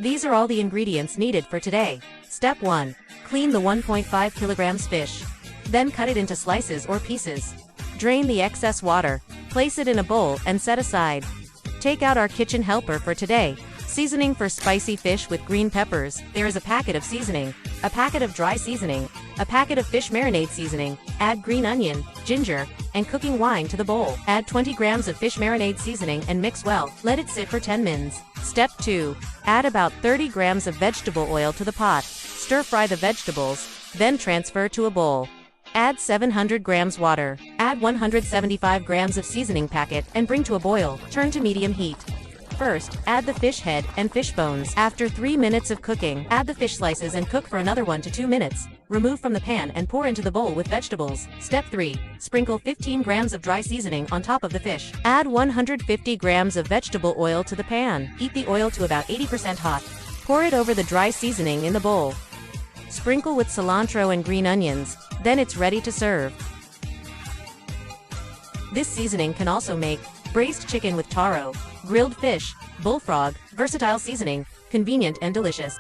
These are all the ingredients needed for today. Step 1. Clean the 1.5 kilograms fish. Then cut it into slices or pieces. Drain the excess water. Place it in a bowl and set aside. Take out our kitchen helper for today. Seasoning for spicy fish with green peppers. There is a packet of seasoning, a packet of dry seasoning, a packet of fish marinade seasoning. Add green onion, ginger, and cooking wine to the bowl. Add 20 grams of fish marinade seasoning and mix well. Let it sit for 10 minutes. Step 2. Add about 30 grams of vegetable oil to the pot. Stir fry the vegetables, then transfer to a bowl. Add 700 grams water. Add 175 grams of seasoning packet and bring to a boil. Turn to medium heat. First, add the fish head and fish bones. After 3 minutes of cooking, add the fish slices and cook for another 1 to 2 minutes. Remove from the pan and pour into the bowl with vegetables. Step 3. Sprinkle 15 grams of dry seasoning on top of the fish. Add 150 grams of vegetable oil to the pan. Heat the oil to about 80% hot. Pour it over the dry seasoning in the bowl. Sprinkle with cilantro and green onions, then it's ready to serve. This seasoning can also make braised chicken with taro, grilled fish, bullfrog, versatile seasoning, convenient and delicious.